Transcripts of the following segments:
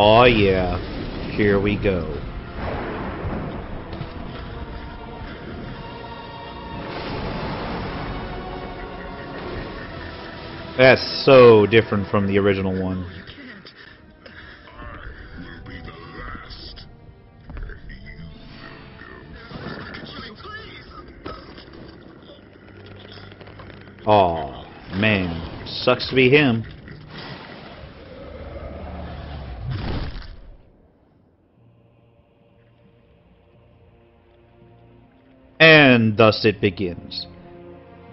Oh yeah, here we go. That's so different from the original one. Oh man, sucks to be him. And thus it begins.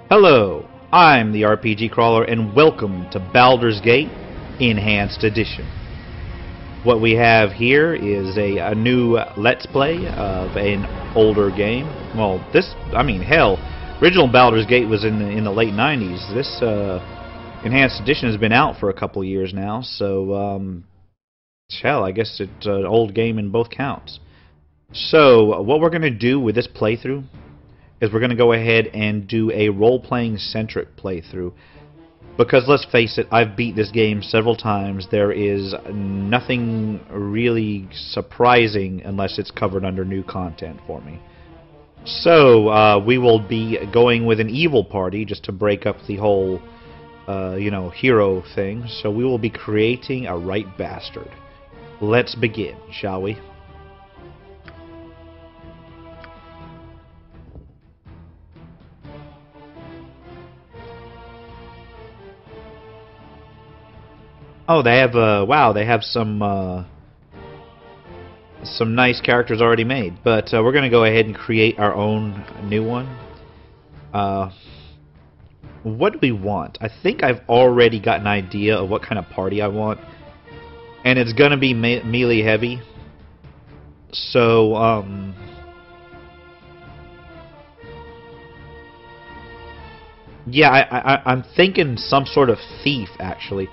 Hello, I'm the RPG Crawler, and welcome to Baldur's Gate Enhanced Edition. What we have here is a new Let's Play of an older game. Well, hell, original Baldur's Gate was in the late 90s. This Enhanced Edition has been out for a couple years now, so, hell, I guess it's an old game in both counts. So, what we're going to do with this playthrough is we're going to go ahead and do a role-playing centric playthrough. Because let's face it, I've beat this game several times. There is nothing really surprising unless it's covered under new content for me. So, we will be going with an evil party just to break up the whole, hero thing. So we will be creating a right bastard. Let's begin, shall we? Oh, they have they have some nice characters already made. But we're gonna go ahead and create our own new one. What do we want? I think I've already got an idea of what kind of party I want, and it's gonna be melee heavy. So yeah, I'm thinking some sort of thief actually.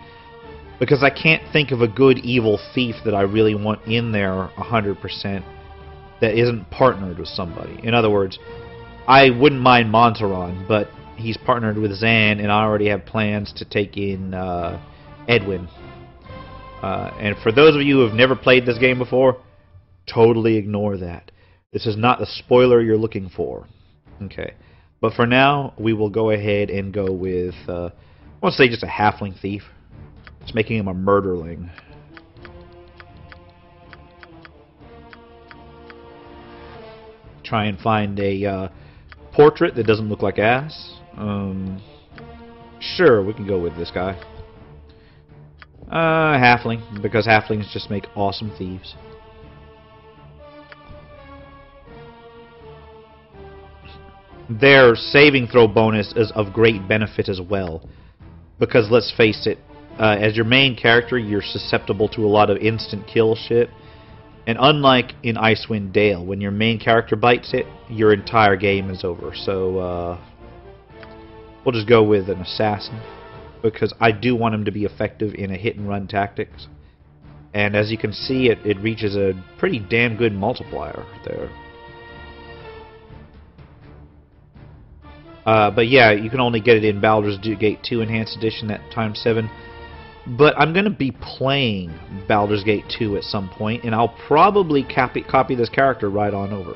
Because I can't think of a good evil thief that I really want in there 100% that isn't partnered with somebody. In other words, I wouldn't mind Montaron, but he's partnered with Zan, and I already have plans to take in Edwin. And for those of you who have never played this game before, totally ignore that. This is not the spoiler you're looking for. Okay. But for now, we will go ahead and go with, I want to say just a halfling thief. It's making him a murderling. Try and find a portrait that doesn't look like ass. Sure, we can go with this guy. Halfling, because halflings just make awesome thieves. Their saving throw bonus is of great benefit as well. Because let's face it, as your main character, you're susceptible to a lot of instant kill shit. And unlike in Icewind Dale, when your main character bites it, your entire game is over. So, we'll just go with an assassin. Because I do want him to be effective in a hit-and-run tactics. And as you can see, it reaches a pretty damn good multiplier there. But yeah, you can only get it in Baldur's Gate 2 Enhanced Edition at times 7. But I'm going to be playing Baldur's Gate 2 at some point, and I'll probably copy this character right on over.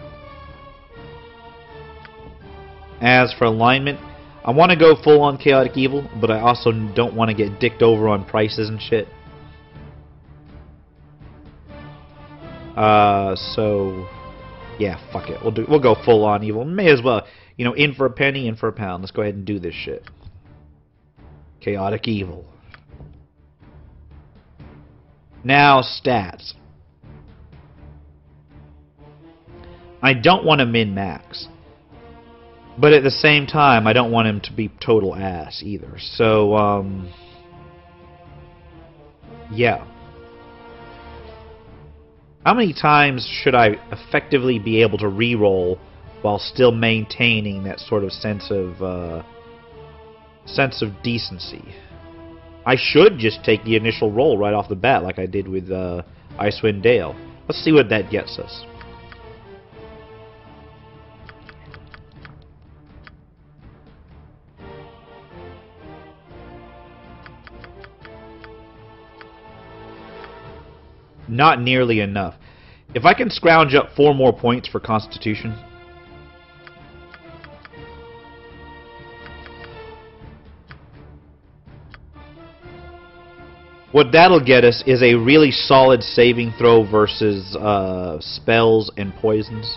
As for alignment, I want to go full-on Chaotic Evil, but I also don't want to get dicked over on prices and shit. So, yeah, fuck it. We'll go full-on evil. May as well, in for a penny, in for a pound. Let's go ahead and do this shit. Chaotic Evil. Now, stats. I don't want to min-max. But at the same time, I don't want him to be total ass either. So, yeah. How many times should I effectively be able to re-roll while still maintaining that sort of sense of decency? I should just take the initial roll right off the bat like I did with Icewind Dale. Let's see what that gets us. not nearly enough. If I can scrounge up 4 more points for Constitution, what that'll get us is a really solid saving throw versus spells and poisons.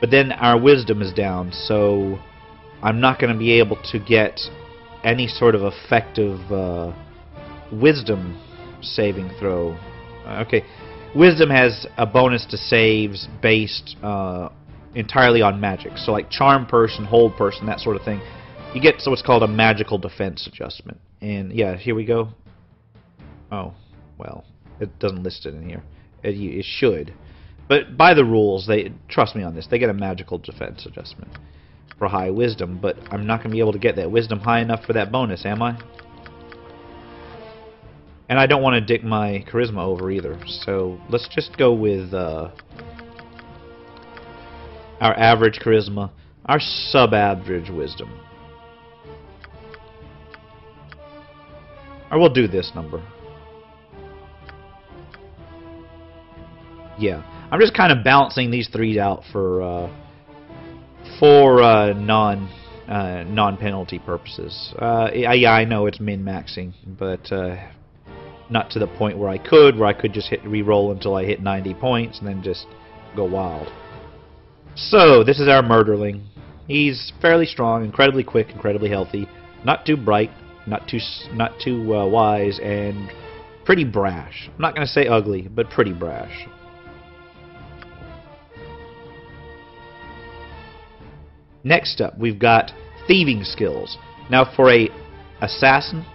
But then our wisdom is down, so I'm not going to be able to get any sort of effective wisdom saving throw. Okay, wisdom has a bonus to saves based entirely on magic. So like charm person, hold person, that sort of thing. You get what's called a magical defense adjustment. And yeah, here we go. Oh, well, it doesn't list it in here. It should. But by the rules, trust me on this, they get a magical defense adjustment for high wisdom, but I'm not going to be able to get that wisdom high enough for that bonus, am I? And I don't want to dick my charisma over either, so let's just go with our average charisma, our sub-average wisdom. Or we'll do this number. Yeah, I'm just kind of balancing these 3 out for non-penalty purposes. Yeah, I know it's min-maxing, but not to the point where I could just hit re-roll until I hit 90 points and then just go wild. So this is our murderling. He's fairly strong, incredibly quick, incredibly healthy, not too bright, not too wise, and pretty brash. I'm not going to say ugly, but pretty brash. Next up, we've got thieving skills. Now, for a assassin,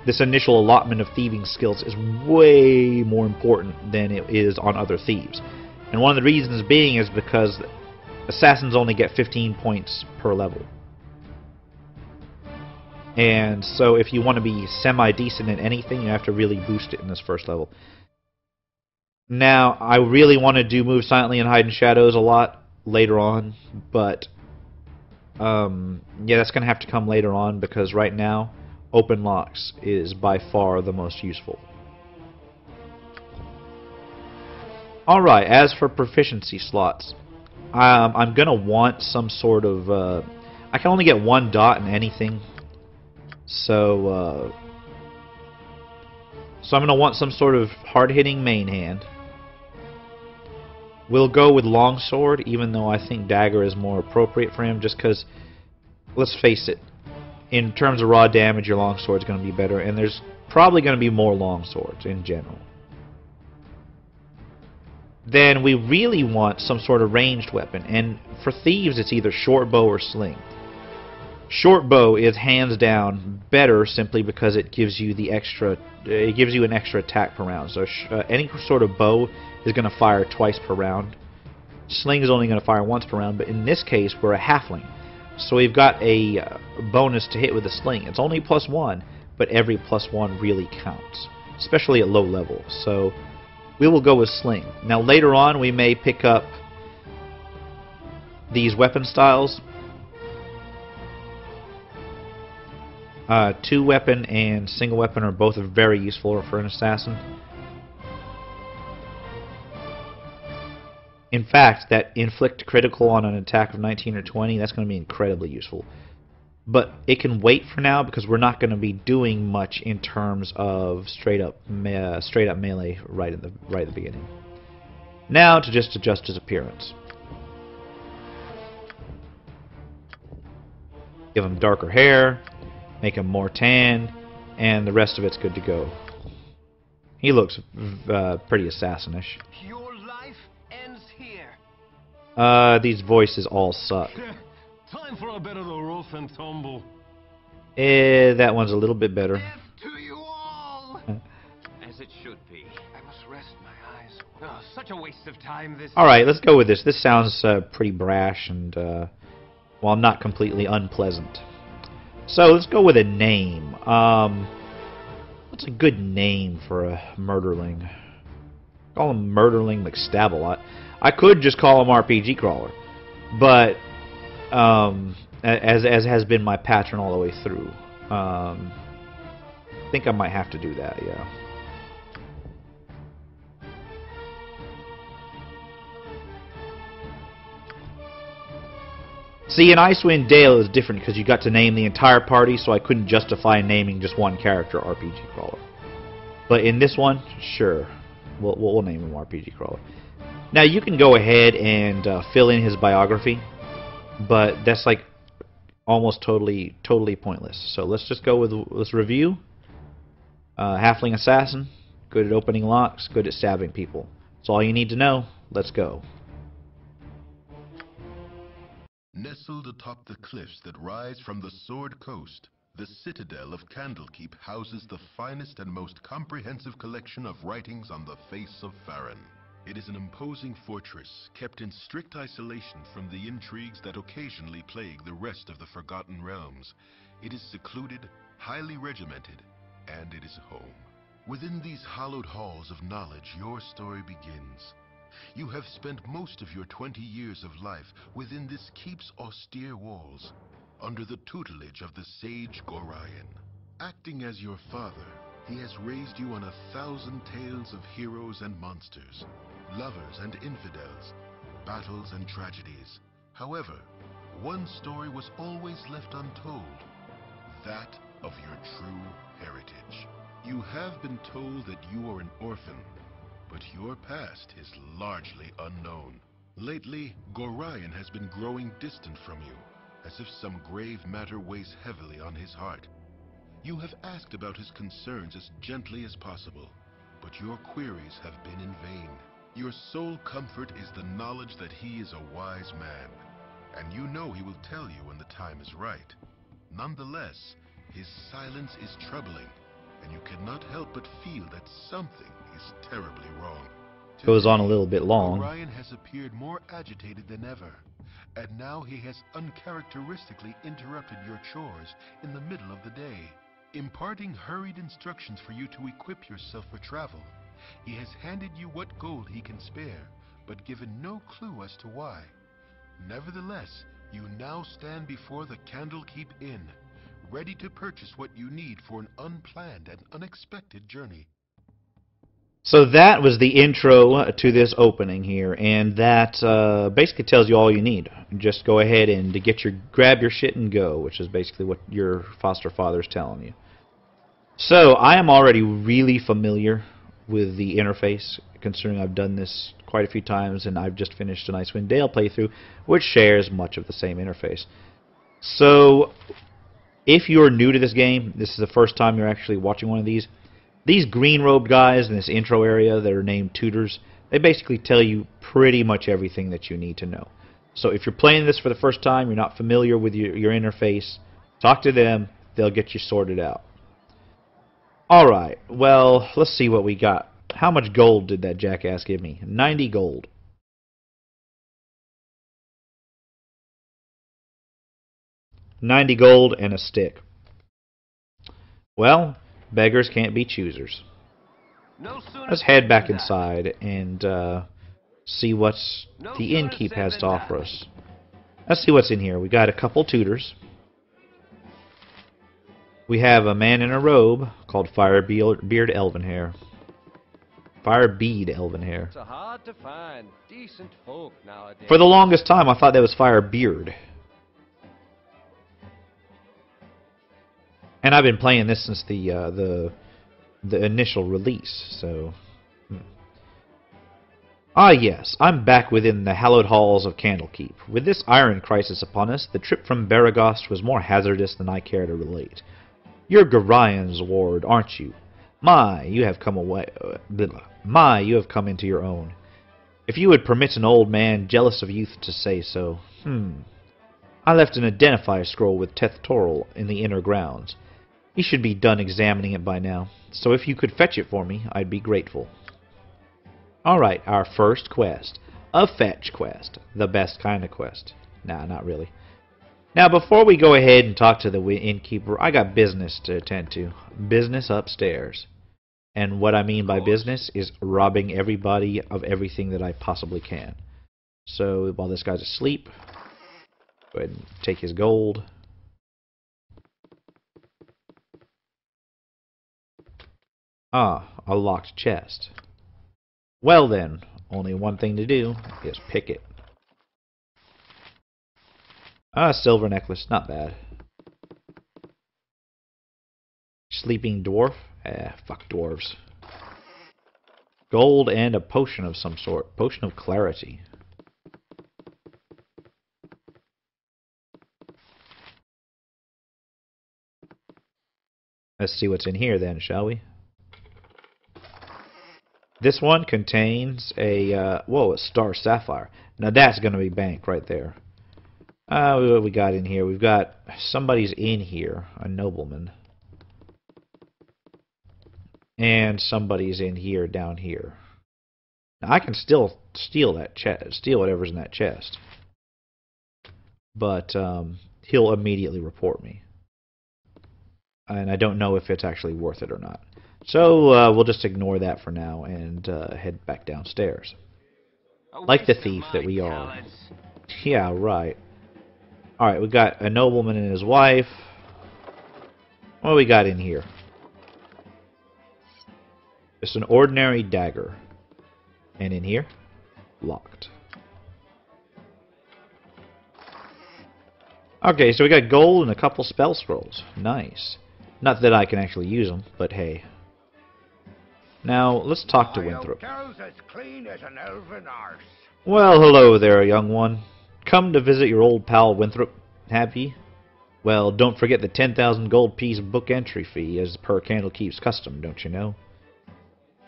this initial allotment of thieving skills is way more important than it is on other thieves. And one of the reasons being is because assassins only get 15 points per level. And so if you want to be semi-decent in anything, you have to really boost it in this first level. Now, I really want to do move silently and hide in shadows a lot later on, but yeah, that's going to have to come later on, because right now, open locks is by far the most useful. Alright, as for proficiency slots, I'm going to want some sort of... I can only get 1 dot in anything, so I'm going to want some sort of hard-hitting main hand. We'll go with longsword, even though I think dagger is more appropriate for him, just because, let's face it, in terms of raw damage, your longsword is going to be better, and there's probably going to be more longswords in general. Then we really want some sort of ranged weapon, and for thieves it's either short bow or sling. Short bow is hands down better simply because it gives you the extra. It gives you an extra attack per round. So any sort of bow is going to fire twice per round. Sling is only going to fire once per round, but in this case we're a halfling, so we've got a bonus to hit with a sling. It's only +1, but every +1 really counts, especially at low level. So we will go with sling. Now later on we may pick up these weapon styles. 2-weapon and single weapon are both very useful for an assassin. In fact, that inflict critical on an attack of 19 or 20, that's going to be incredibly useful. But it can wait for now, because we're not going to be doing much in terms of straight up melee right at the beginning. Now to just adjust his appearance. Give him darker hair, make him more tan, and the rest of it's good to go. He looks pretty assassinish. Your life ends here. These voices all suck. Time for a bit of the rough and tumble. That one's a little bit better. Death to you all. As it should be. I must rest my eyes. Oh, such a waste of time this. Alright, let's go with this. This sounds pretty brash and, well, not completely unpleasant. So let's go with a name. What's a good name for a murderling? Call him Murderling McStabalot. I could just call him RPG Crawler, but as has been my pattern all the way through, I think I might have to do that. Yeah. See, in Icewind Dale is different because you got to name the entire party, so I couldn't justify naming just one character RPG Crawler. But in this one, sure, we'll name him RPG Crawler. Now you can go ahead and fill in his biography, but that's like almost totally pointless. So let's just go with let's review. Halfling assassin, good at opening locks, good at stabbing people. That's all you need to know. Let's go. Nestled atop the cliffs that rise from the Sword Coast, the citadel of Candlekeep houses the finest and most comprehensive collection of writings on the face of Faerun. It is an imposing fortress, kept in strict isolation from the intrigues that occasionally plague the rest of the Forgotten Realms. It is secluded, highly regimented, and it is home. Within these hallowed halls of knowledge, your story begins. You have spent most of your 20 years of life within this keep's austere walls, under the tutelage of the sage Gorion. Acting as your father, he has raised you on 1,000 tales of heroes and monsters, lovers and infidels, battles and tragedies. However, one story was always left untold, that of your true heritage. You have been told that you are an orphan, but your past is largely unknown. Lately, Gorion has been growing distant from you, as if some grave matter weighs heavily on his heart. You have asked about his concerns as gently as possible, but your queries have been in vain. Your sole comfort is the knowledge that he is a wise man, and you know he will tell you when the time is right. Nonetheless, his silence is troubling, and you cannot help but feel that something is terribly wrong. Goes on a little bit long. Gorion has appeared more agitated than ever, and now he has uncharacteristically interrupted your chores in the middle of the day, imparting hurried instructions for you to equip yourself for travel. He has handed you what gold he can spare, but given no clue as to why. Nevertheless, you now stand before the Candlekeep Inn, ready to purchase what you need for an unplanned and unexpected journey. So that was the intro to this opening here, and that basically tells you all you need. Just go ahead and grab your shit and go, which is basically what your foster father's telling you. So I am already really familiar with the interface, considering I've done this quite a few times, and I've just finished an Icewind Dale playthrough, which shares much of the same interface. So if you're new to this game, this is the first time you're actually watching one of these green-robed guys in this intro area that are named tutors, they basically tell you pretty much everything that you need to know. So if you're playing this for the first time, you're not familiar with your interface, talk to them, they'll get you sorted out. Alright, well, let's see what we got. How much gold did that jackass give me? 90 gold. $90 gold and a stick. Well, beggars can't be choosers. Let's head back inside and see what the innkeep has to offer us. Let's see what's in here. We got a couple tutors. We have a man in a robe called Firebeard Elvenhair. Firebead Elvenhair. It's hard to find decent folk nowadays. For the longest time, I thought that was Firebeard. And I've been playing this since the initial release, so... Ah yes, I'm back within the hallowed halls of Candlekeep. With this iron crisis upon us, the trip from Baragost was more hazardous than I care to relate. You're Gorion's ward, aren't you? My, you have come into your own. If you would permit an old man jealous of youth to say so. I left an identifier scroll with Teth Toril in the inner grounds. He should be done examining it by now, so if you could fetch it for me, I'd be grateful. Alright, our first quest. A fetch quest. The best kind of quest. Nah, not really. Now, before we go ahead and talk to the innkeeper, I got business to attend to. Business upstairs. And what I mean by business is robbing everybody of everything that I possibly can. So, while this guy's asleep, go ahead and take his gold. Ah, a locked chest. Well then, only one thing to do is pick it. Ah, silver necklace. Not bad. Sleeping dwarf? Fuck dwarves. Gold and a potion of some sort. Potion of clarity. Let's see what's in here then, shall we? This one contains a, whoa, a star sapphire. Now that's going to be bank right there. What we got in here? We've got somebody's in here, a nobleman. And somebody's in here, down here. Now I can still steal that steal whatever's in that chest. But he'll immediately report me. And I don't know if it's actually worth it or not. So we'll just ignore that for now and head back downstairs. Like the thief that we are. Yeah, right. Alright, we got a nobleman and his wife. What do we got in here? Just an ordinary dagger. And in here? Locked. Okay, so we got gold and a couple spell scrolls. Nice. Not that I can actually use them, but hey. Now, let's talk to Winthrop. As clean as an elven arse. Well, hello there, young one. Come to visit your old pal Winthrop, have ye? Well, don't forget the 10,000 gold piece book entry fee as per Candlekeep's custom, don't you know?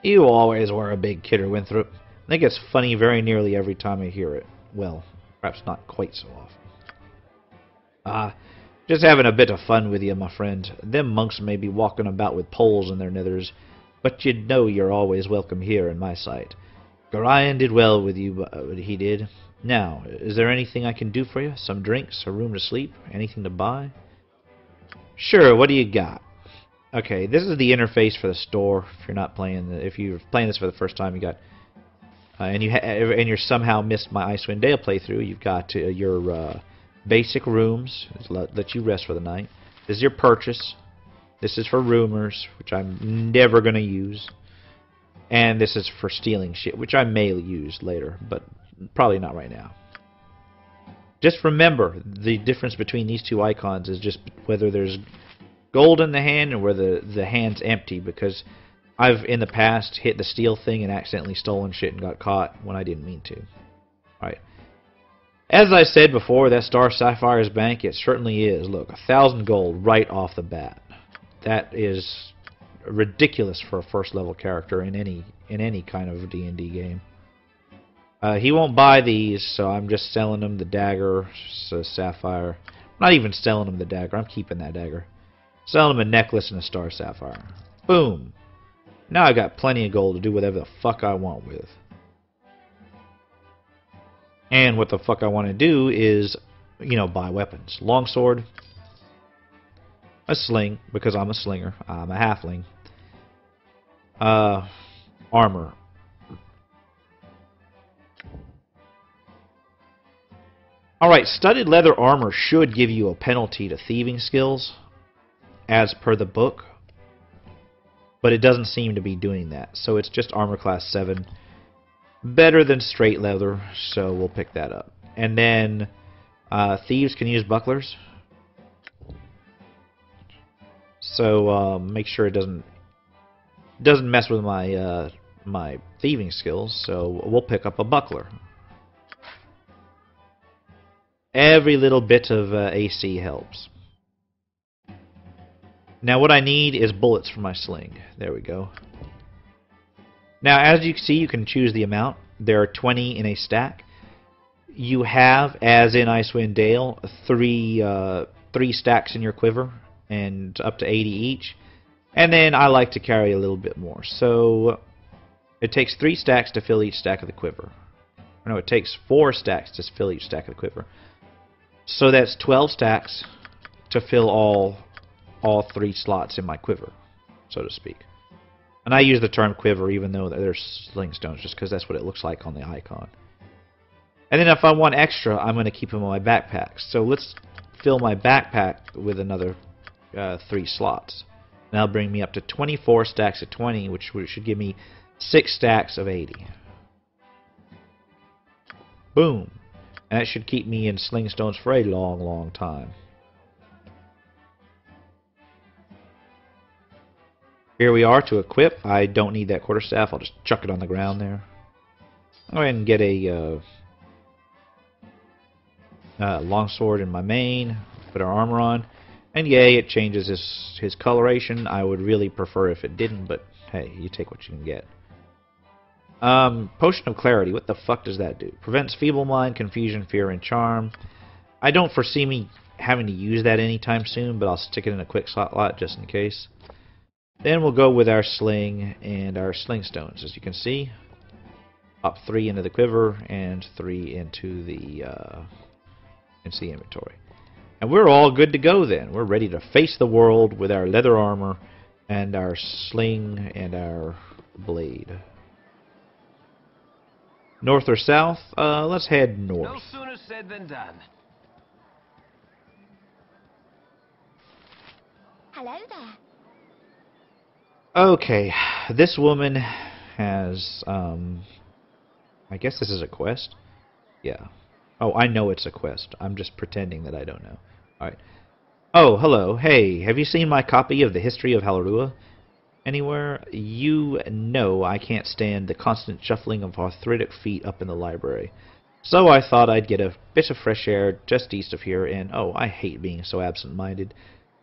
You always were a big kidder, Winthrop. I think it's funny very nearly every time I hear it. Well, perhaps not quite so often. Just having a bit of fun with you, my friend. Them monks may be walking about with poles in their nithers, but you'd know you're always welcome here in my sight. Gorion did well with you, he did. Now, is there anything I can do for you? Some drinks, a room to sleep, anything to buy? Sure, what do you got? Okay, this is the interface for the store. If you're not playing, if you're playing this for the first time, you got, and you're somehow missed my Icewind Dale playthrough. You've got your basic rooms that you rest for the night. This is your purchase. This is for rumors, which I'm never going to use. And this is for stealing shit, which I may use later, but probably not right now. Just remember, the difference between these two icons is just whether there's gold in the hand or whether the hand's empty, because I've, in the past, hit the steal thing and accidentally stolen shit and got caught when I didn't mean to. Alright. As I said before, that Star Sapphire's bank, it certainly is. Look, 1,000 gold right off the bat. That is ridiculous for a first level character in any kind of D&D game. He won't buy these, so I'm just selling him the dagger, sapphire. I'm not even selling him the dagger. I'm keeping that dagger. Selling him a necklace and a star sapphire. Boom. Now I got plenty of gold to do whatever the fuck I want with. And what the fuck I want to do is, you know, buy weapons. Longsword. A sling, because I'm a slinger. I'm a halfling. Armor. Alright, studded leather armor should give you a penalty to thieving skills, as per the book. But it doesn't seem to be doing that. So it's just armor class 7. Better than straight leather, so we'll pick that up. And then thieves can use bucklers. So make sure it doesn't mess with my my thieving skills. So we'll pick up a buckler. Every little bit of AC helps. Now what I need is bullets for my sling. There we go. Now as you can see, you can choose the amount. There are 20 in a stack. You have, as in Icewind Dale, three stacks in your quiver, and up to 80 each. And then I like to carry a little bit more. So it takes 3 stacks to fill each stack of the quiver. No, it takes 4 stacks to fill each stack of the quiver. So that's 12 stacks to fill all 3 slots in my quiver, so to speak. And I use the term quiver even though there's sling stones, just because that's what it looks like on the icon. And then if I want extra, I'm going to keep them in my backpack. So let's fill my backpack with another 3 slots. And that'll bring me up to 24 stacks of 20, which should give me 6 stacks of 80. Boom. And that should keep me in sling stones for a long, long time. Here we are to equip. I don't need that quarterstaff. I'll just chuck it on the ground there. I'll go ahead and get a longsword in my main. Put our armor on. And yay, it changes his coloration. I would really prefer if it didn't, but hey, you take what you can get. Potion of Clarity. What the fuck does that do? Prevents feeble mind, confusion, fear, and charm. I don't foresee me having to use that anytime soon, but I'll stick it in a quick slot just in case. Then we'll go with our sling and our sling stones. As you can see, pop 3 into the quiver and 3 into the inventory. And we're all good to go then. We're ready to face the world with our leather armor and our sling and our blade. North or south? Let's head north. No sooner said than done. Hello there. Okay, this woman has, I guess this is a quest? Yeah. Oh, I know it's a quest. I'm just pretending that I don't know. Alright. Oh, hello. Hey, have you seen my copy of the History of Halrua anywhere? You know I can't stand the constant shuffling of arthritic feet up in the library. So I thought I'd get a bit of fresh air just east of here, and oh, I hate being so absent-minded.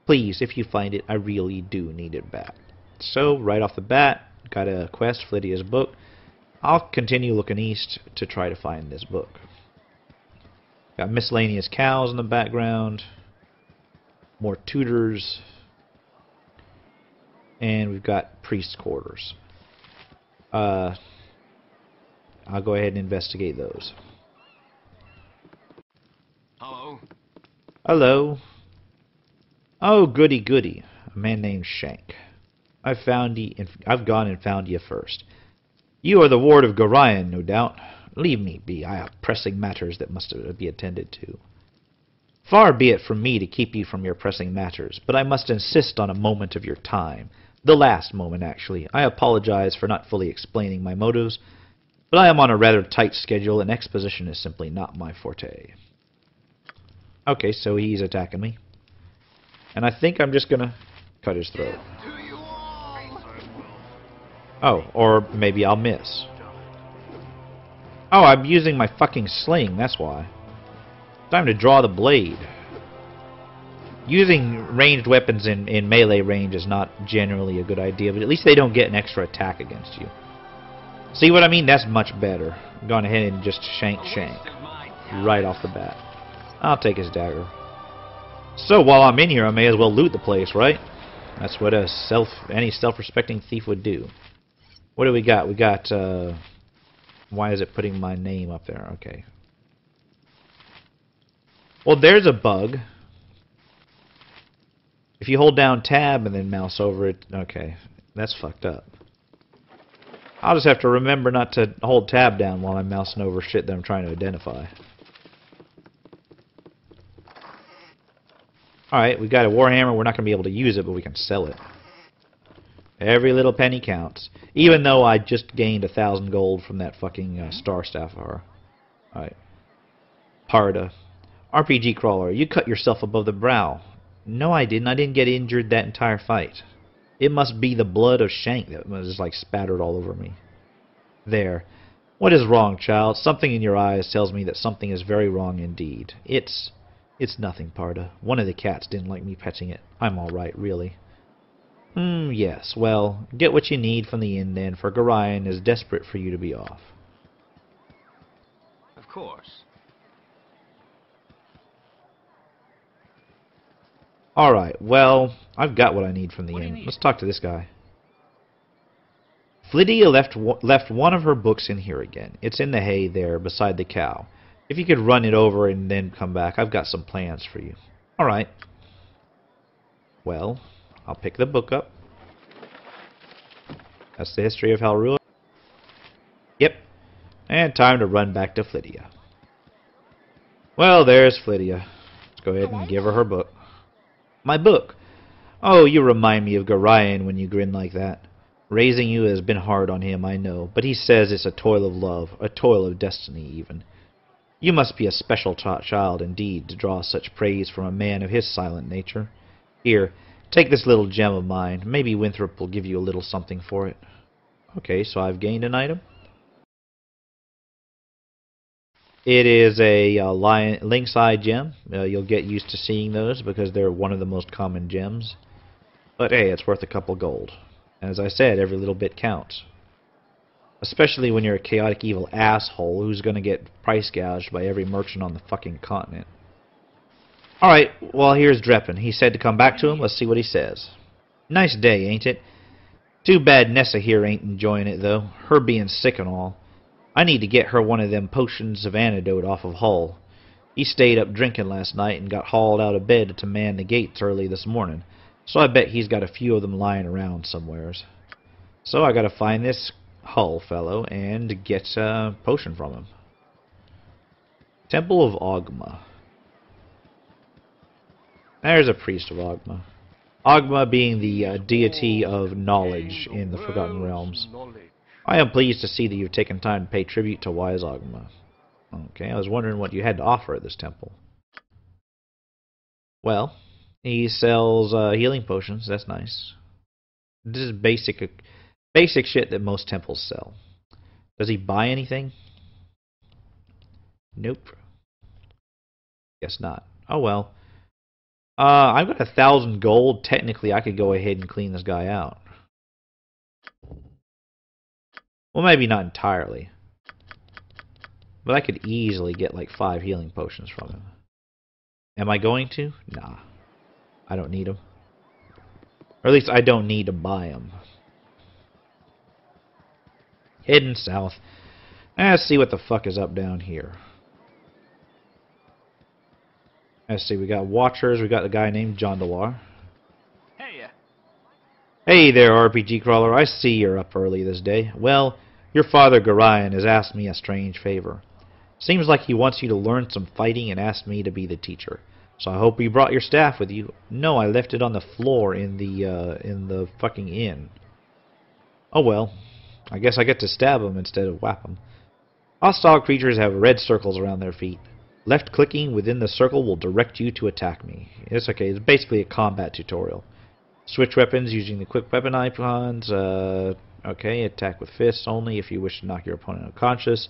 Please, if you find it, I really do need it back. So, right off the bat, got a quest, Lydia's book. I'll continue looking east to try to find this book. Got miscellaneous cows in the background. More tutors. And we've got priest's quarters. I'll go ahead and investigate those. Hello. Hello. Oh, goody goody. A man named Shank. I've gone and found you first. You are the ward of Gorion, no doubt. Leave me be. I have pressing matters that must be attended to. Far be it from me to keep you from your pressing matters, but I must insist on a moment of your time. The last moment, actually. I apologize for not fully explaining my motives, but I am on a rather tight schedule, and exposition is simply not my forte. Okay, so he's attacking me. And I think I'm just gonna cut his throat. Oh, or maybe I'll miss. Oh, I'm using my fucking sling, that's why. Time to draw the blade. Using ranged weapons in melee range is not generally a good idea, but at least they don't get an extra attack against you. See what I mean? That's much better. I'm going ahead and just shank right off the bat. I'll take his dagger. So while I'm in here, I may as well loot the place, right? That's what any self-respecting thief would do. What do we got? We got, why is it putting my name up there? Okay. Well, there's a bug. If you hold down tab and then mouse over it, okay, that's fucked up. I'll just have to remember not to hold tab down while I'm mousing over shit that I'm trying to identify. Alright, we got a warhammer. We're not going to be able to use it, but we can sell it. Every little penny counts. Even though I just gained 1,000 gold from that fucking star staff of her. Alright. Parda. RPG crawler, you cut yourself above the brow. No, I didn't. I didn't get injured that entire fight. It must be the blood of Shank that was just like spattered all over me. There. What is wrong, child? Something in your eyes tells me that something is very wrong indeed. It's nothing, Parda. One of the cats didn't like me petting it. I'm all right, really. Yes. Well, get what you need from the inn then, for Gorion is desperate for you to be off. Of course. Alright, well, I've got what I need from the inn. Let's talk to this guy. Lydia left one of her books in here again. It's in the hay there beside the cow. If you could run it over and then come back, I've got some plans for you. Alright. Well, I'll pick the book up. That's the History of Halrua. Yep. And time to run back to Flydia. Well, there's Flydia. Let's go ahead and give her her book. My book. Oh, you remind me of Gorion when you grin like that. Raising you has been hard on him, I know, but he says it's a toil of love, a toil of destiny even. You must be a special child indeed to draw such praise from a man of his silent nature. Here, take this little gem of mine. Maybe Winthrop will give you a little something for it. Okay, so I've gained an item. It is a lynx eye gem. You'll get used to seeing those because they're one of the most common gems. But hey, it's worth a couple gold. As I said, every little bit counts. Especially when you're a chaotic evil asshole who's going to get price gouged by every merchant on the fucking continent. Alright, well here's Dreppen. He said to come back to him. Let's see what he says. Nice day, ain't it? Too bad Nessa here ain't enjoying it, though. Her being sick and all. I need to get her one of them potions of antidote off of Hull. He stayed up drinking last night and got hauled out of bed to man the gates early this morning. So I bet he's got a few of them lying around somewheres. So I gotta find this Hull fellow and get a potion from him. Temple of Ogma. There's a priest of Ogma. Ogma being the deity of knowledge in the Forgotten Realms. I am pleased to see that you've taken time to pay tribute to wise Ogma. Okay, I was wondering what you had to offer at this temple. Well, he sells healing potions. That's nice. This is basic shit that most temples sell. Does he buy anything? Nope. Guess not. Oh well. I've got 1,000 gold. Technically, I could go ahead and clean this guy out. Well, maybe not entirely. But I could easily get like 5 healing potions from him. Am I going to? Nah. I don't need them. Or at least I don't need to buy them. Heading south. Let's see what the fuck is up down here. Let's see, we got Watchers, we got a guy named Jondawar. Hey there, RPG Crawler, I see you're up early this day. Well, your father Gorion has asked me a strange favor. Seems like he wants you to learn some fighting and asked me to be the teacher. So I hope you brought your staff with you. No, I left it on the floor in the fucking inn. Oh well, I guess I get to stab him instead of whap him. Hostile creatures have red circles around their feet. Left clicking within the circle will direct you to attack me. It's okay, it's basically a combat tutorial. Switch weapons using the quick weapon icons. Okay, attack with fists only if you wish to knock your opponent unconscious.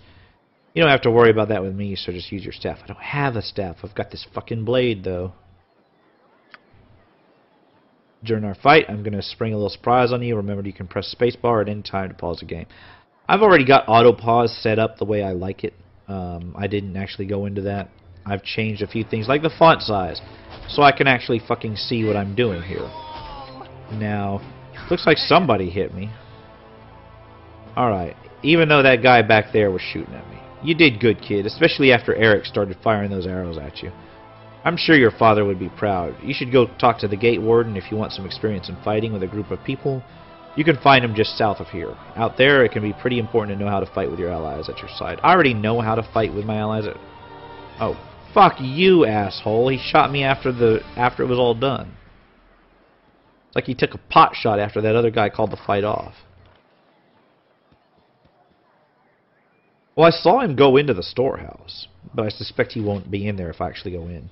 You don't have to worry about that with me, so just use your staff. I don't have a staff. I've got this fucking blade, though. During our fight, I'm going to spring a little surprise on you. Remember, you can press spacebar at any time to pause the game. I've already got auto pause set up the way I like it. I didn't actually go into that. I've changed a few things, like the font size, so I can actually fucking see what I'm doing here. Now, looks like somebody hit me. Alright, even though that guy back there was shooting at me. You did good, kid, especially after Eric started firing those arrows at you. I'm sure your father would be proud. You should go talk to the gate warden if you want some experience in fighting with a group of people. You can find him just south of here. Out there, it can be pretty important to know how to fight with your allies at your side. I already know how to fight with my allies. Oh, fuck you, asshole! He shot me after it was all done. It's like he took a pot shot after that other guy called the fight off. Well, I saw him go into the storehouse, but I suspect he won't be in there if I actually go in.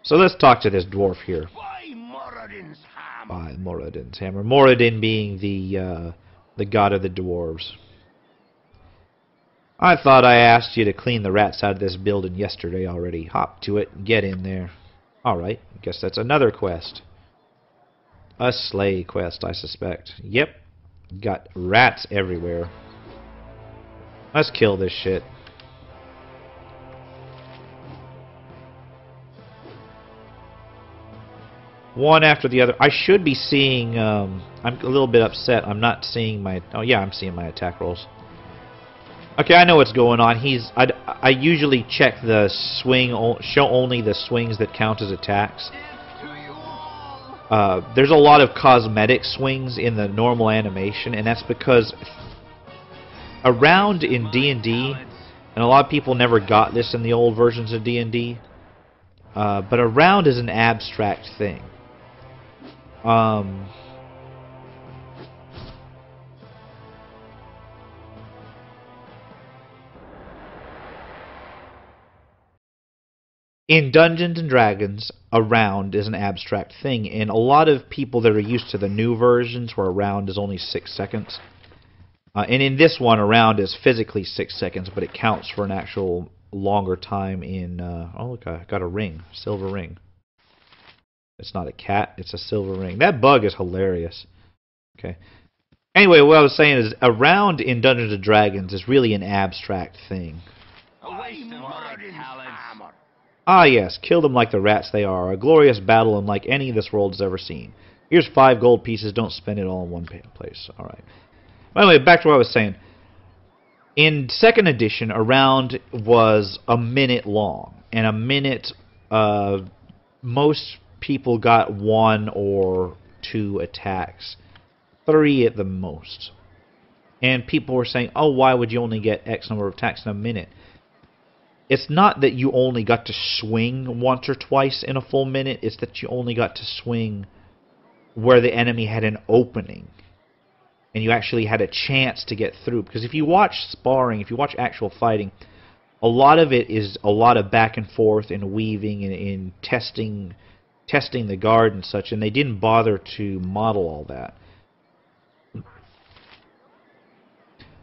So let's talk to this dwarf here. By Moradin's hammer. By Moradin's hammer. Moradin being the god of the dwarves. I thought I asked you to clean the rats out of this building yesterday already. Hop to it and get in there. Alright, I guess that's another quest. A slay quest, I suspect. Yep. Got rats everywhere. Let's kill this shit. One after the other. I should be seeing... I'm a little bit upset. I'm not seeing my... Oh yeah, I'm seeing my attack rolls. Okay, I know what's going on. I usually check the swing... Show only the swings that count as attacks. There's a lot of cosmetic swings in the normal animation, and that's because around in D&D, and a lot of people never got this in the old versions of D&D, but around is an abstract thing. In Dungeons and Dragons, a round is an abstract thing, and a lot of people that are used to the new versions where a round is only 6 seconds. And in this one, a round is physically 6 seconds, but it counts for an actual longer time in... oh, look, I got a ring. Silver ring. It's not a cat, it's a silver ring. That bug is hilarious. Okay. Anyway, what I was saying is, a round in Dungeons and Dragons is really an abstract thing. A waste of my talents. Ah yes, kill them like the rats they are. A glorious battle unlike any this world has ever seen. Here's 5 gold pieces, don't spend it all in one place. Alright. Anyway, back to what I was saying. In 2nd edition, a round was a minute long. And a minute, most people got 1 or 2 attacks. 3 at the most. And people were saying, oh, why would you only get X number of attacks in a minute? It's not that you only got to swing once or twice in a full minute. It's that you only got to swing where the enemy had an opening. And you actually had a chance to get through. Because if you watch sparring, if you watch actual fighting, a lot of it is a lot of back and forth and weaving and in testing the guard and such. And they didn't bother to model all that.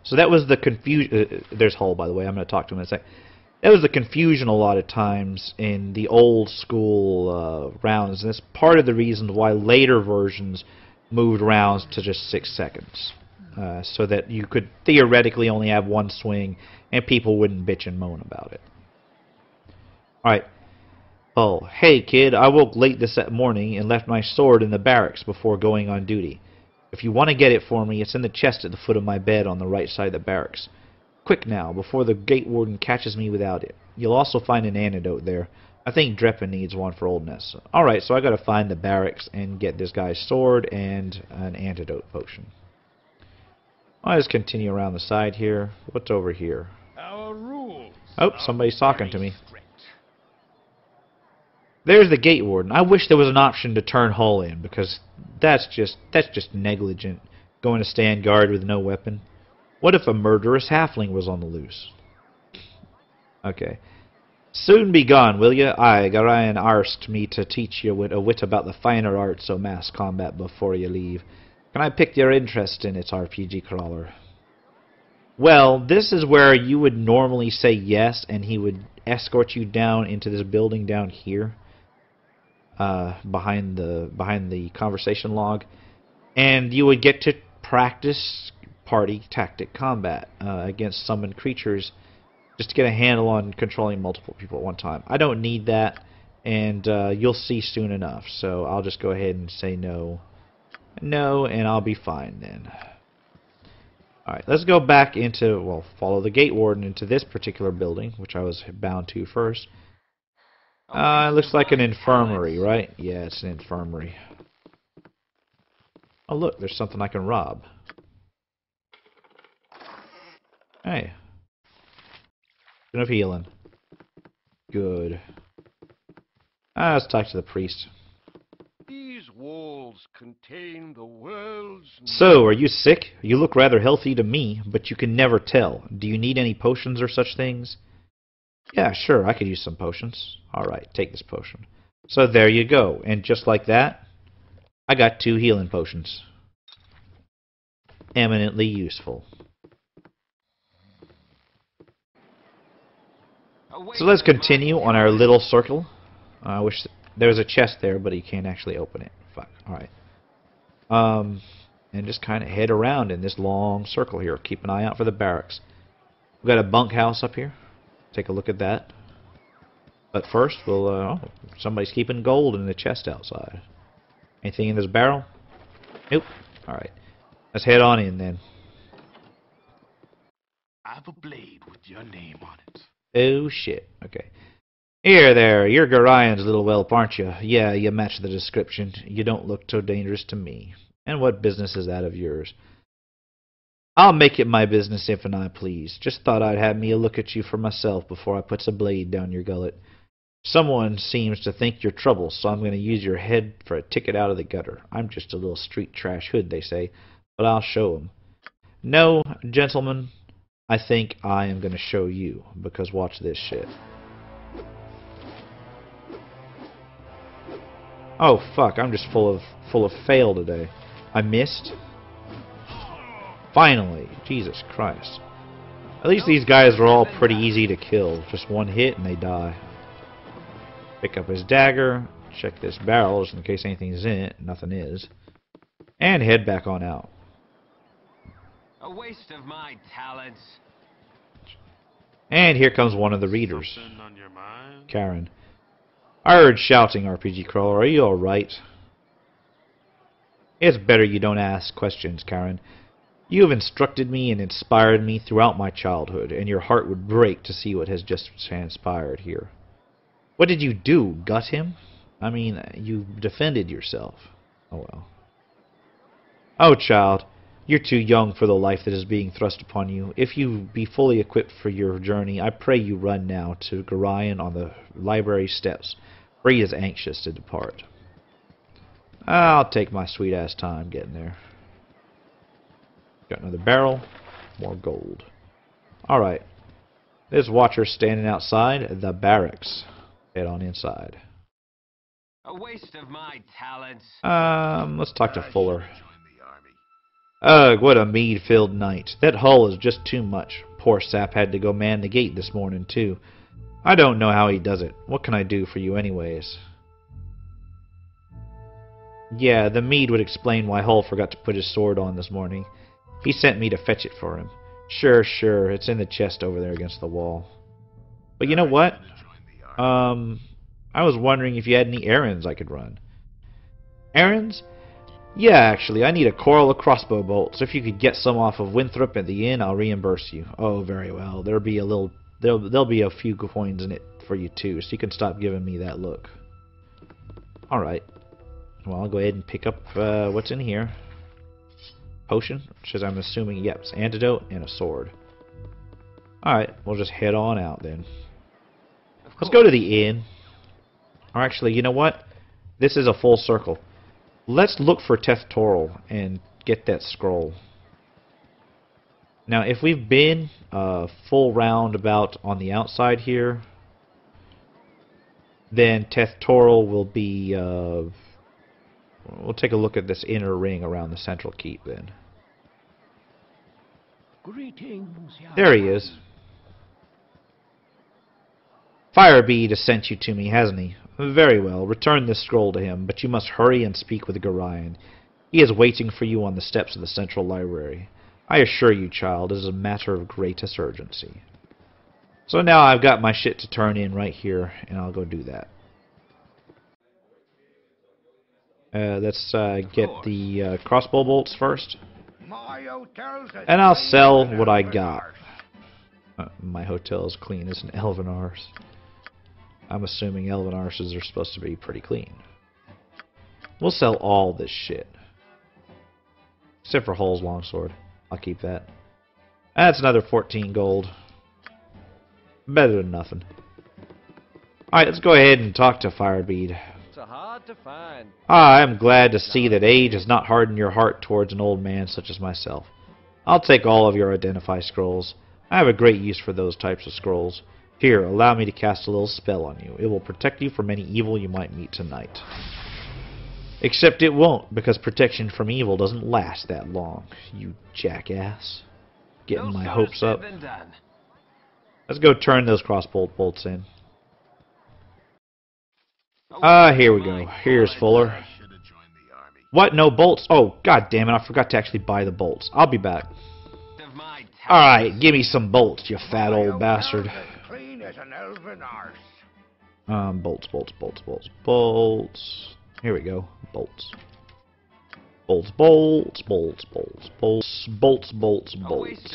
So that was the confusion. There's Hull, by the way. I'm going to talk to him in a sec. That was the confusion a lot of times in the old school rounds. And that's part of the reason why later versions moved rounds to just 6 seconds. So that you could theoretically only have 1 swing and people wouldn't bitch and moan about it. Alright. Oh, hey kid, I woke late this morning and left my sword in the barracks before going on duty. If you want to get it for me, it's in the chest at the foot of my bed on the right side of the barracks. Quick now, before the gate warden catches me without it. You'll also find an antidote there. I think Dreppen needs one for Old Ness. Alright, so I gotta find the barracks and get this guy's sword and an antidote potion. I'll just continue around the side here. What's over here? Our rules. Oh, somebody's talking to me. There's the gate warden. I wish there was an option to turn Hull in, because that's just negligent, going to stand guard with no weapon. What if a murderous halfling was on the loose? Okay. Soon be gone, will you? Aye, Gorion asked me to teach you a wit about the finer arts of mass combat before you leave. Can I pick your interest in its RPG crawler? Well, this is where you would normally say yes, and he would escort you down into this building down here, behind the conversation log, and you would get to practice party tactic combat against summoned creatures, just to get a handle on controlling multiple people at one time. I don't need that, and you'll see soon enough. So I'll just go ahead and say no, and I'll be fine then. Alright, let's go back into, well, follow the gate warden into this particular building, which I was bound to first. It looks like an infirmary, right? Yeah, it's an infirmary. Oh look, there's something I can rob. Hey. Enough healing. Good. Let's talk to the priest. These walls contain the world's... So, are you sick? You look rather healthy to me, but you can never tell. Do you need any potions or such things? Yeah, sure, I could use some potions. Alright, take this potion. So there you go. And just like that, I got 2 healing potions. Eminently useful. So let's continue on our little circle. I wish there was a chest there, but you can't actually open it. Fuck. Alright. And just kind of head around in this long circle here. Keep an eye out for the barracks. We've got a bunkhouse up here. Take a look at that. But first, we'll... oh, somebody's keeping gold in the chest outside. Anything in this barrel? Nope. Alright. Let's head on in then. I have a blade with your name on it. Oh shit. Okay. Here there, you're Gorion's little whelp, aren't you? Yeah, you match the description. You don't look so dangerous to me. And what business is that of yours? I'll make it my business if and I please. Just thought I'd have me a look at you for myself before I puts a blade down your gullet. Someone seems to think you're trouble, so I'm going to use your head for a ticket out of the gutter. I'm just a little street trash hood, they say, but I'll show 'em. No, gentlemen, I think I am going to show you, because watch this shit. Oh fuck, I'm just full of fail today. I missed? Finally. Jesus Christ. At least these guys are all pretty easy to kill. Just one hit and they die. Pick up his dagger. Check this barrel just in case anything's in it. Nothing is. And head back on out. A waste of my talents. And here comes one of the readers. Something on your mind? Karen. I heard shouting, RPG Crawler. Are you alright? It's better you don't ask questions, Karen. You have instructed me and inspired me throughout my childhood, and your heart would break to see what has just transpired here. What did you do? Gut him? I mean, you defended yourself. Oh well. Oh, child. You're too young for the life that is being thrust upon you. If you be fully equipped for your journey, I pray you run now to Gorion on the library steps, where he is anxious to depart. I'll take my sweet-ass time getting there. Got another barrel. More gold. Alright. This watcher's standing outside the barracks. Head on inside. A waste of my talents. Let's talk to Fuller. Ugh, what a mead-filled night. That hull is just too much. Poor sap had to go man the gate this morning, too. I don't know how he does it. What can I do for you anyways? Yeah, the mead would explain why Hull forgot to put his sword on this morning. He sent me to fetch it for him. Sure, it's in the chest over there against the wall. But you know what? I was wondering if you had any errands I could run. Errands? Yeah, actually, I need a coral of crossbow bolts. If you could get some off of Winthrop at the inn, I'll reimburse you. Oh, very well. There'll be a few coins in it for you too, so you can stop giving me that look. All right. Well, I'll go ahead and pick up what's in here. Potion, which is I'm assuming, yep, it's antidote and a sword. All right, we'll just head on out then. Let's go to the inn. Or actually, you know what? This is a full circle. Let's look for Tethtoril and get that scroll. Now, if we've been full roundabout on the outside here, then Tethtoril will be... we'll take a look at this inner ring around the central keep then. Greetings, There he is. Firebead has sent you to me, hasn't he? Very well. Return this scroll to him, but you must hurry and speak with Gorion. He is waiting for you on the steps of the central library. I assure you, child, it is a matter of greatest urgency. So now I've got my shit to turn in right here, and I'll go do that. Let's get the crossbow bolts first. And I'll sell what I got. My hotel is clean as an elven arse. I'm assuming elven arses are supposed to be pretty clean. We'll sell all this shit. Except for Hull's longsword. I'll keep that. That's another 14 gold. Better than nothing. Alright, let's go ahead and talk to Firebead. It's a hard to find. I'm glad to see that age has not hardened your heart towards an old man such as myself. I'll take all of your Identify scrolls. I have a great use for those types of scrolls. Here, allow me to cast a little spell on you. It will protect you from any evil you might meet tonight. Except it won't, because protection from evil doesn't last that long, you jackass. Getting my hopes up. Let's go turn those crossbow bolts in. Here we go. Here's Fuller. What? No bolts? Oh, god damn it, I forgot to actually buy the bolts. I'll be back. Alright, give me some bolts, you fat old bastard. Bolts. Here we go. Bolts.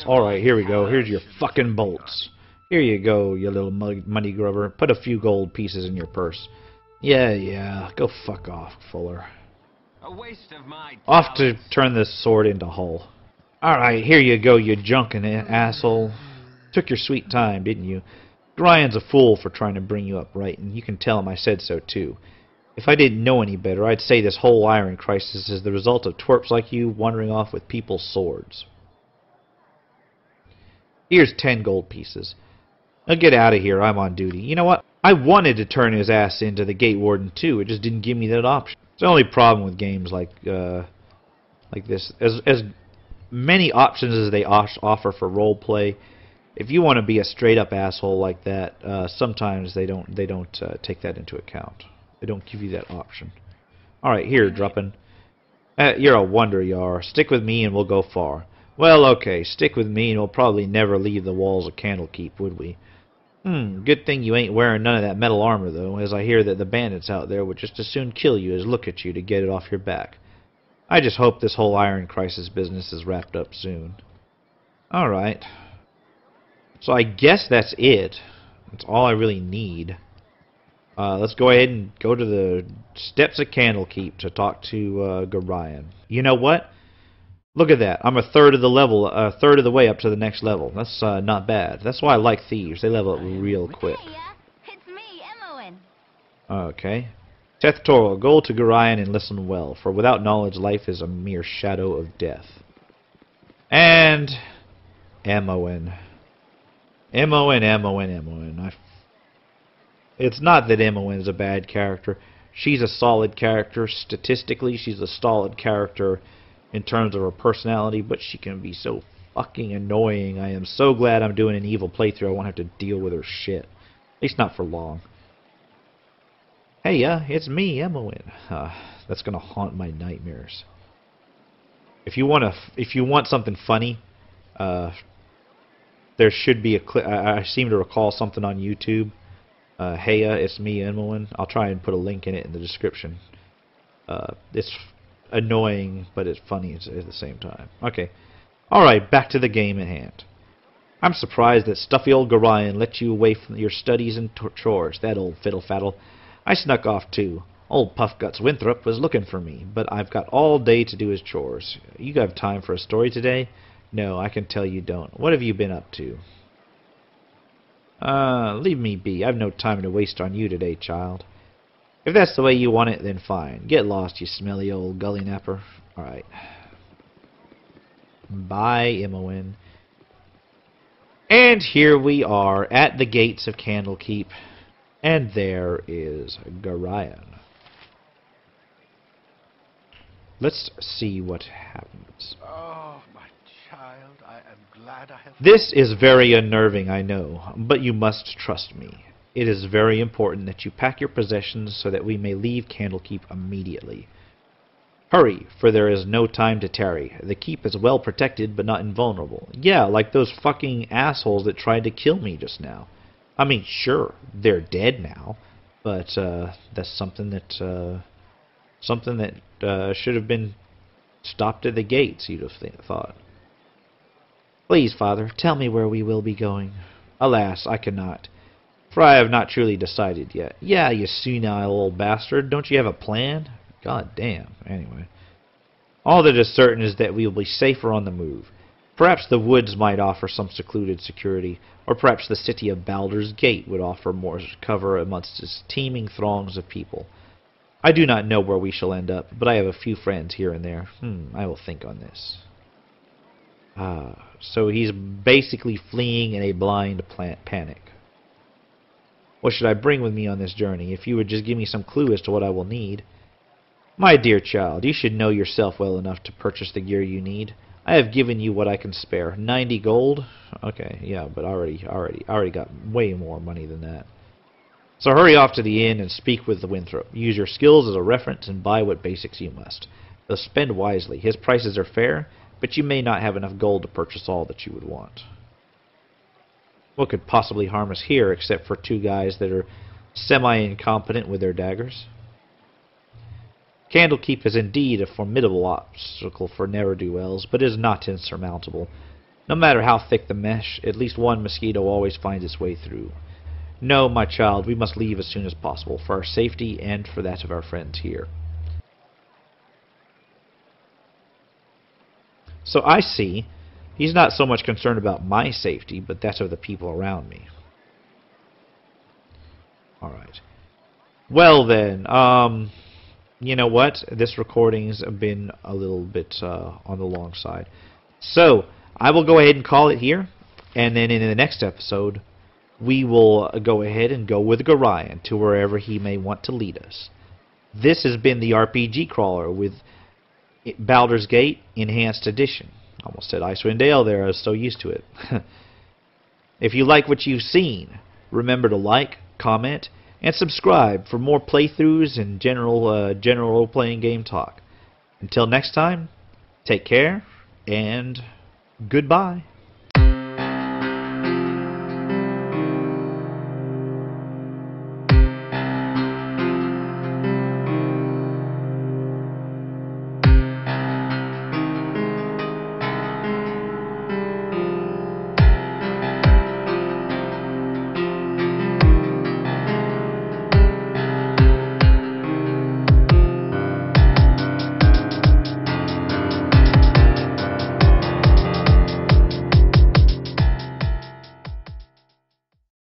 Alright, here we go. Here's your fucking bolts. Here you go, you little money grubber. Put a few gold pieces in your purse. Yeah. Go fuck off, Fuller. Off to turn this sword into Hull. Alright, here you go, you junkin' asshole. Took your sweet time, didn't you? Gorion's a fool for trying to bring you up right, and you can tell him I said so too. If I didn't know any better, I'd say this whole iron crisis is the result of twerps like you wandering off with people's swords. Here's 10 gold pieces. Now get out of here, I'm on duty. You know what? I wanted to turn his ass into the Gate Warden too. It just didn't give me that option. It's the only problem with games like this. As many options as they offer for role play, if you want to be a straight up asshole like that, sometimes they don't take that into account. They don't give you that option. All right, here, dropping. You're a wonder, you are. Stick with me and we'll go far. Well, okay, stick with me and we'll probably never leave the walls of Candlekeep, would we? Good thing you ain't wearing none of that metal armor, though, as I hear that the bandits out there would just as soon kill you as look at you to get it off your back. I just hope this whole Iron Crisis business is wrapped up soon. Alright. So I guess that's it. That's all I really need. Let's go ahead and go to the steps of Candlekeep to talk to Gorion. You know what? Look at that. I'm a third of the way up to the next level. That's not bad. That's why I like thieves. They level up real quick. It's me, Emmowen. Okay. Teth Toril, go to Gorion and listen well, for without knowledge life is a mere shadow of death. And Emmowen. Emmowen. It's not that Emmowen is a bad character. She's a solid character. Statistically, she's a solid character in terms of her personality, but she can be so fucking annoying. I am so glad I'm doing an evil playthrough. I won't have to deal with her shit. At least not for long. Hey, it's me, Emmowen. That's gonna haunt my nightmares. If you want something funny, there should be a clip. I seem to recall something on YouTube. Hey, it's me, Emmowen. I'll try and put a link in it in the description. It's annoying, but it's funny at the same time. Okay. Alright, back to the game at hand. I'm surprised that stuffy old Gorion let you away from your studies and chores, that old fiddle-faddle. I snuck off too. Old Puffguts Winthrop was looking for me, but I've got all day to do his chores. You have time for a story today? No, I can tell you don't. What have you been up to? Leave me be. I've no time to waste on you today, child. If that's the way you want it, then fine. Get lost, you smelly old gully napper. Alright. Bye, Emmowen. And here we are at the gates of Candlekeep. And there is Gorion. Let's see what happens. Oh, my child, I am glad I have... This is very unnerving, I know, but you must trust me. It is very important that you pack your possessions so that we may leave Candlekeep immediately. Hurry, for there is no time to tarry. The keep is well protected, but not invulnerable. Yeah, like those fucking assholes that tried to kill me just now. I mean, sure, they're dead now, but that's something that should have been stopped at the gates, you'd have thought. Please, Father, tell me where we will be going. Alas, I cannot, for I have not truly decided yet. Yeah, you senile old bastard, don't you have a plan? God damn. Anyway, all that is certain is that we will be safer on the move. Perhaps the woods might offer some secluded security, or perhaps the city of Baldur's Gate would offer more cover amongst its teeming throngs of people. I do not know where we shall end up, but I have a few friends here and there. I will think on this. So he's basically fleeing in a blind panic. What should I bring with me on this journey? If you would just give me some clue as to what I will need. My dear child, you should know yourself well enough to purchase the gear you need. I have given you what I can spare. 90 gold? Okay, yeah, but I already got way more money than that. So hurry off to the inn and speak with the Winthrop. Use your skills as a reference and buy what basics you must. Though spend wisely. His prices are fair, but you may not have enough gold to purchase all that you would want. What could possibly harm us here except for two guys that are semi-incompetent with their daggers? Candlekeep is indeed a formidable obstacle for ne'er-do-wells, but is not insurmountable. No matter how thick the mesh, at least one mosquito always finds its way through. No, my child, we must leave as soon as possible, for our safety and for that of our friends here. So I see, he's not so much concerned about my safety, but that of the people around me. Alright. Well then, you know what? This recording's been a little bit on the long side. So, I will go ahead and call it here, and then in the next episode, we will go ahead and go with Gorion to wherever he may want to lead us. This has been the RPG Crawler with Baldur's Gate Enhanced Edition. Almost said Icewind Dale there, I was so used to it. If you like what you've seen, remember to like, comment, and subscribe for more playthroughs and general role-playing game talk. Until next time, take care, and goodbye.